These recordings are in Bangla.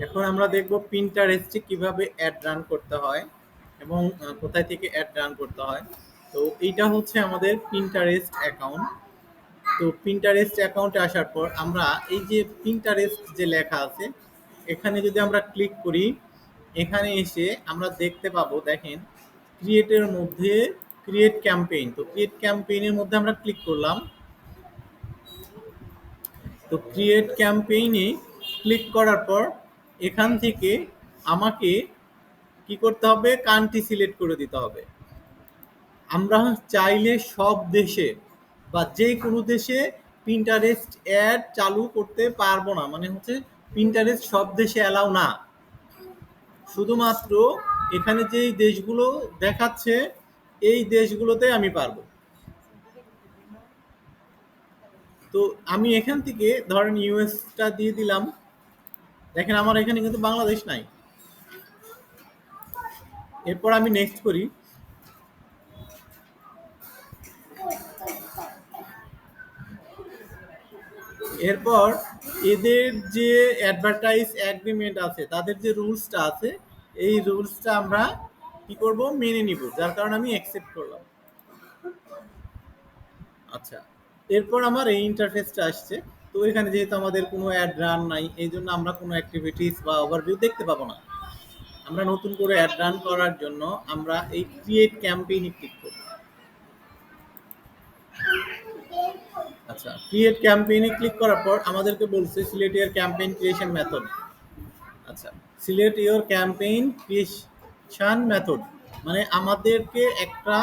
এখন আমরা দেখব পিন্টারেস্টে কিভাবে অ্যাড রান করতে হয় এবং কোথায় থেকে অ্যাড রান করতে হয়। তো এইটা হচ্ছে আমাদের পিন্টারেস্ট অ্যাকাউন্ট। তো পিন্টারেস্ট অ্যাকাউন্টে আসার পর আমরা এই যে পিন্টারেস্ট যে লেখা আছে এখানে যদি আমরা ক্লিক করি, এখানে এসে আমরা দেখতে পাবো, দেখেন ক্রিয়েটের মধ্যে ক্রিয়েট ক্যাম্পেইন। তো ক্রিয়েট ক্যাম্পেইনের মধ্যে আমরা ক্লিক করলাম। তো ক্রিয়েট ক্যাম্পেইনে ক্লিক করার পর এখান থেকে আমাকে কি করতে হবে, কান্ট্রি সিলেক্ট করে দিতে হবে। আমরা চাইলে সব দেশে বা যে কোনো দেশে পিন্টারেস্ট অ্যাড চালু করতে পারবো না, মানে হচ্ছে পিন্টারেস্ট সব দেশে অ্যালাউ না, শুধুমাত্র এখানে যেই দেশগুলো দেখাচ্ছে এই দেশগুলোতে আমি পারবো। তো আমি এখান থেকে ধরেন ইউএসটা দিয়ে দিলাম। দেখেন আমার এখানে কিন্তু বাংলাদেশ নাই। এরপর আমি নেক্সট করি। এরপর এদের যে অ্যাডভার্টাইজ এগ্রিমেন্ট আছে, তাদের যে রুলসটা আছে, এই রুলসটা আমরা কি করব, মেনে নিব, যার কারণে আমি অ্যাকসেপ্ট করলাম। আচ্ছা, এরপর আমার এই ইন্টারফেসটা আসছে। তো এখানে যেহেতু আমাদের কোনো অ্যাড রান নাই, এই জন্য আমরা কোনো অ্যাক্টিভিটিস বা ওভারভিউ দেখতে পাবো না। আমরা নতুন করে অ্যাড রান করার জন্য আমরা এই ক্রিয়েট ক্যাম্পেইনে ক্লিক করব। আচ্ছা, ক্রিয়েট ক্যাম্পেইনে ক্লিক করার পর আমাদেরকে বলছে select your campaign creation method. আচ্ছা, select your campaign creation method মানে আমাদেরকে একটা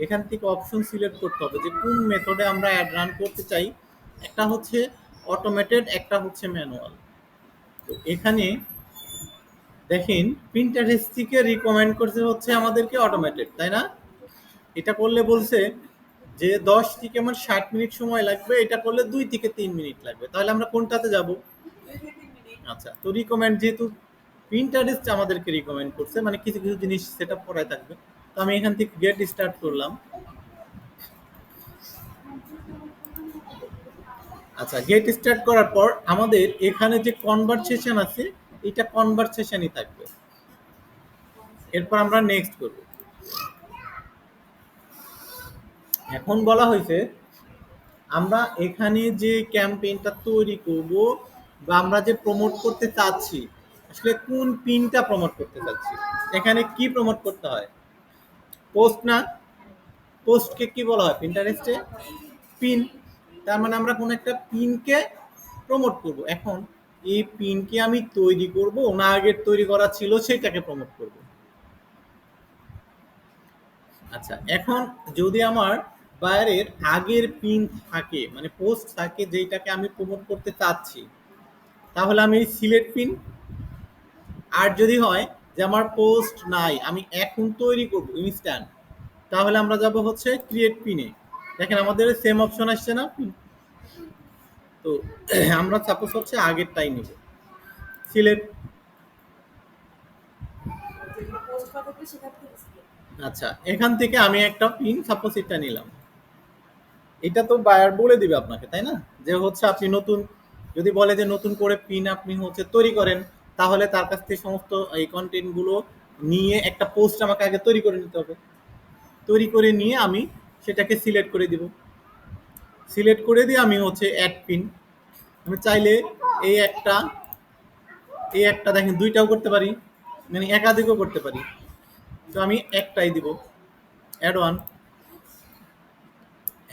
এখান থেকে অপশন সিলেক্ট করতে হবে যে কোন মেথডে আমরা অ্যাড রান করতে চাই। একটা হচ্ছে অটোমেটেড, একটা হচ্ছে ম্যানুয়াল। তো এখানে দেখেন প্রিন্টারেস্ট থেকে রিকমেন্ড করছে হচ্ছে আমাদেরকে অটোমেটেড, তাই না? এটা করলে বলছে যে 10 থেকে আমার 60 মিনিট সময় লাগবে, এটা করলে 2 থেকে 3 মিনিট লাগবে। তাহলে আমরা কোনটাতে যাব? আচ্ছা, তো রিকমেন্ড যেহেতু পিন্টারেস্ট আমাদেরকে রিকমেন্ড করছে, মানে কিছু কিছু জিনিস সেটআপ করাই থাকবে। তো আমি এখান থেকে গেট স্টার্ট করলাম। আচ্ছা, গেট স্টার্ট করার পর আমাদের এখানে যে কনভারসেশন আছে, এটা কনভারসেশনই থাকবে। এরপর আমরা নেক্সট করব। এখন বলা হয়েছে আমরা এখানে যে ক্যাম্পেইনটা তৈরি করব বা আমরা যে প্রমোট করতে চাচ্ছি, আসলে কোন পিনটা প্রমোট করতে চাচ্ছি। এখানে কি প্রমোট করতে হয়? পোস্ট না? পোস্টকে কি বলা হয় পিন্টারেস্টে? পিন। তার মানে আমরা কোনো একটা পিনকে প্রমোট করব। এখন এই পিনকে আমি তৈরি করব না আগের তৈরি করা ছিল সেটাকে প্রমোট করব? আচ্ছা, এখন যদি আমার বায়ারের আগের পিন থাকে, মানে পোস্ট থাকে যেটাকে আমি প্রমোট করতে চাচ্ছি, তাহলে আমি সিলেক্ট পিন। আর যদি হয় যে আমার পোস্ট নাই, আমি এখন তৈরি করব ইনস্ট্যান্ট, তাহলে আমরা যাব হচ্ছে ক্রিয়েট পিনে। দেখেন আমাদের সেম অপশন আসছে না? তো আমরা সাপোজ হচ্ছে আগেরটাই নিব, সিলেক্ট। আচ্ছা, এখান থেকে আমি একটা পিন সাপোজ এটা নিলাম। এটা তো বায়ার বলে দিবে আপনাকে, তাই না? যে হচ্ছে আপনি নতুন, যদি বলে যে নতুন করে পিন আপনি হচ্ছে তৈরি করেন, তাহলে তার কাছ থেকে সমস্ত এই কন্টেন্ট গুলো নিয়ে একটা পোস্ট আমাকে আগে তৈরি করে নিতে হবে। তৈরি করে নিয়ে আমি সেটাকে সিলেক্ট করে দিব। সিলেক্ট করে দিয়ে আমি হচ্ছে অ্যাড পিন, আমি চাইলে এই একটা, এই একটা দেখেন দুইটাও করতে পারি, মানে একাধিকও করতে পারি। তো আমি একটাই দিব, অ্যাড ওয়ান।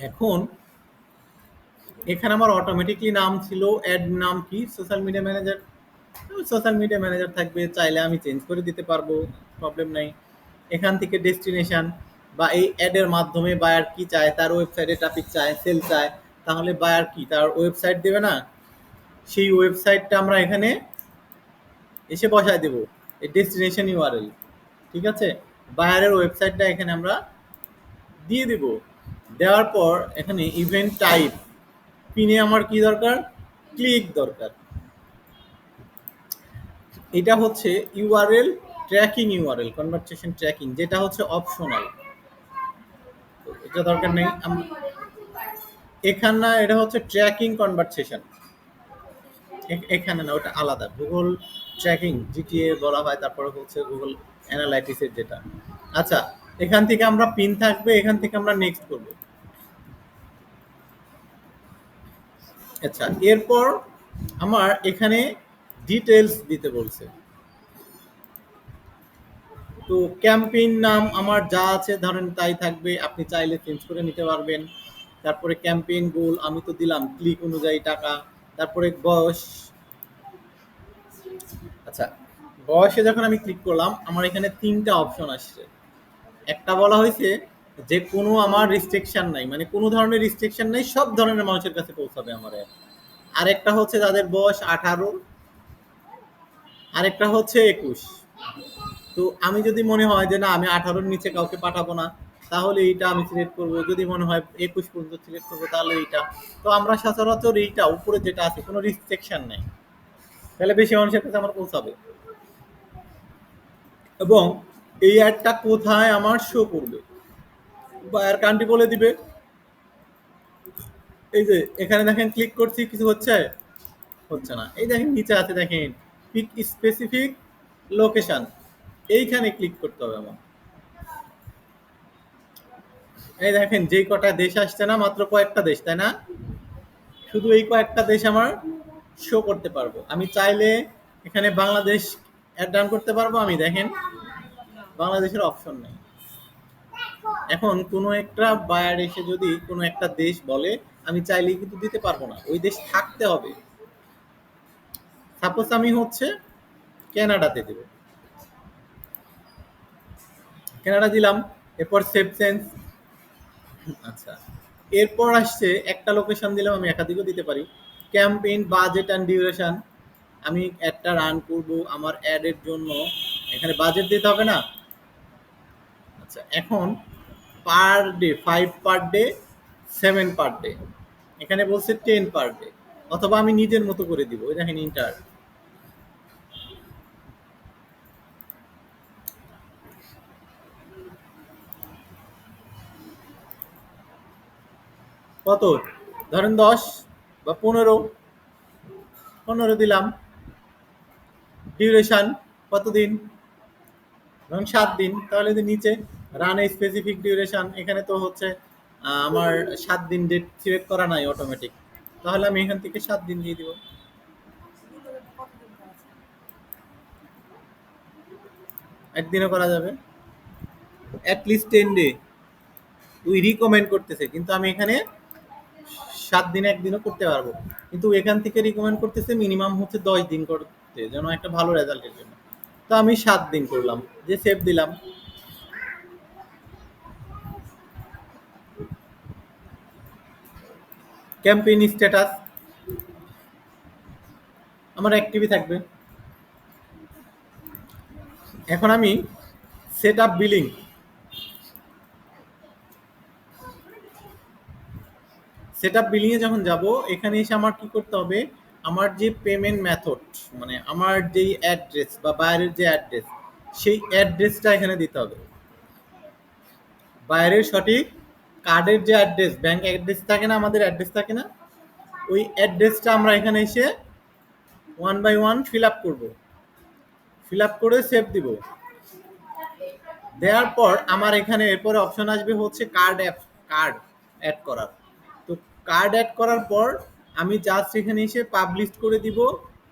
এখন এখানে আমার অটোমেটিকলি নাম ছিল, অ্যাড নাম কি, social media manager. Social media manager থাকবে, চাইলে আমি চেঞ্জ করে দিতে পারবো, প্রবলেম নাই। এখান থেকে ডেস্টিনেশন বা এই অ্যাডের মাধ্যমে বায়ার কি চায়, তার ওয়েবসাইটে ট্রাফিক চায়, সেল চায়, তাহলে বায়ার কি তার ওয়েবসাইট দেবে না, সেই ওয়েবসাইটটা আমরা এখানে এসে বসায় দেব, এই ডেস্টিনেশন ইউআরএল। ঠিক আছে, বায়ারের ওয়েবসাইটটা এখানে আমরা দিয়ে দিব। দেওয়ার পর এখানে ইভেন্ট টাইপ পিনে আমার কি দরকার, ক্লিক দরকার। এটা হচ্ছে URL tracking, URL conversation tracking, যেটা হচ্ছে অপশনাল, এটা দরকার নেই। এখানে না, এটা হচ্ছে ট্র্যাকিং কনভারসেশন। এখানে না, ওটা আলাদা। গুগল ট্র্যাকিং জিটিএ বলা হয়, তারপরে হচ্ছে গুগল অ্যানালাইটিক্সের যেটা। আচ্ছা, এখান থেকে আমরা পিন থাকবে, এখান থেকে আমরা নেক্সট করব। আচ্ছা, এরপর আমার এখানে ডিটেলস দিতে বলছে। তো ক্যাম্পেইন নাম আমার যা আছে ধরেন তাই থাকবে, আপনি চাইলে চেঞ্জ করে নিতে পারবেন। তারপরে ক্যাম্পেইন গোল আমি তো দিলাম ক্লিক অনুযায়ী টাকা। তারপরে বয়স। আচ্ছা, বয়সে যখন আমি ক্লিক করলাম আমার এখানে ৩টা অপশন আসছে। একটা বলা হয়েছে যে কোনো আমার রিস্ট্রিকশন নাই, মানে কোনো ধরনের রিস্ট্রিকশন নাই, সব ধরনের মানুষের কাছে পৌঁছাবে আমার অ্যাপ। আরেকটা হচ্ছে যাদের বয়স 18, আরেকটা হচ্ছে 21। তো আমি যদি মনে হয় যে না আমি 18-র নিচে কাউকে পাঠাবো না, তাহলে এইটা আমি সিলেক্ট করব। যদি মনে হয় 21 পর্যন্ত সিলেক্ট করবো, তাহলে এইটা। তো আমরা সচরাচর এইটা উপরে যেটা আছে কোনো রিস্ট্রিকশন নেই, তাহলে বেশি মানুষের কাছে আমার পৌঁছাবে। এবং এই অ্যাডটা কোথায় আমার শো করবে, বায়ার কান্ট্রি বলে দিবে। এই যে এখানে দেখেন ক্লিক করছি, কিছু হচ্ছে হচ্ছে না। এই দেখেন নিচে আছে, দেখেন পিক স্পেসিফিক লোকেশন, এইখানে ক্লিক করতে হবে আমার। এই দেখেন যেই কটা দেশ আসছে না, মাত্র কয়েকটা দেশ, তাই না? শুধু এই কয়েকটা দেশ আমার শো করতে পারবো। আমি চাইলে এখানে বাংলাদেশ অ্যাড ডাউন করতে পারবো। আমি দেখেন বাংলাদেশের অপশন নেই। এখন কোনো একটা বায়ার এসে যদি কোনো একটা দেশ বলে, আমি চাইলেই কিন্তু দিতে পারবো না, ওই দেশ থাকতে হবে। সাপোজ আমি হচ্ছে কানাডাতে দেব, কানাডা দিলাম। এরপর সেভ চেঞ্জ। আচ্ছা, এরপর আসছে একটা লোকেশন দিলাম, আমি একাধিকও দিতে পারি। ক্যাম্পেইন বাজেট অ্যান্ড ডিউরেশন, আমি অ্যাডটা রান করব, আমার অ্যাডের জন্য এখানে বাজেট দিতে হবে না। আচ্ছা, এখন per day 5 per day, 7 per day, এখানে বলছে 10 পার ডে। অথবা আমি নিজের মতো করে দিব, ওই দেখেন ইন্টার। কত, ধরেন 10 বা 15, 15 দিলাম। ডিউরেশন কতদিন, ধরুন 7 দিন। তাহলে যে নিচে রান এ স্পেসিফিক ডিউরেশন, এখানে তো হচ্ছে আমার 7 দিন ডেট সিলেক্ট করা নাই অটোমেটিক, তাহলে আমি এখান থেকে 7 দিন দিয়ে দিব। একদিনও করা যাবে, অ্যাটলিস্ট 10 ডে ওই রিকমেন্ড করতেছে, কিন্তু আমি এখানে 7 দিন একদিনও করতে পারবো। কিন্তু এখান থেকে রিকমেন্ড করতেছে মিনিমাম হচ্ছে 10 দিন করতে, যেন একটা ভালো রেজাল্টের জন্য। তো আমি 7 দিন করলাম, যে সেভ দিলাম। ক্যাম্পেইন স্ট্যাটাস আমার অ্যাক্টিভই থাকবে। এখন আমি set up billing, set up বিলিংয়ে যখন যাব, এখানে এসে আমার কি করতে হবে, আমার যে পেমেন্ট মেথড, মানে আমার যেই অ্যাড্রেস বা বাইরের যে অ্যাড্রেস, সেই অ্যাড্রেসটা এখানে দিতে হবে। বাইরের সঠিক কার্ডের যে অ্যাড্রেস, ব্যাংক অ্যাড্রেস থাকে না, আমাদের অ্যাড্রেস থাকে না, ওই অ্যাড্রেসটা আমরা এখানে এসে 1 বাই 1 ফিল আপ করবো। ফিল আপ করে সেভ দিব। দেওয়ার পর আমার এখানে এরপরে অপশন আসবে হচ্ছে কার্ড অ্যাড করার। তো কার্ড অ্যাড করার পর আমি জাস্ট এখানে এসে পাবলিশ করে দিব।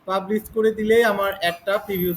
পাবলিশ করে দিলেই আমার অ্যাডটা প্রিভিউতে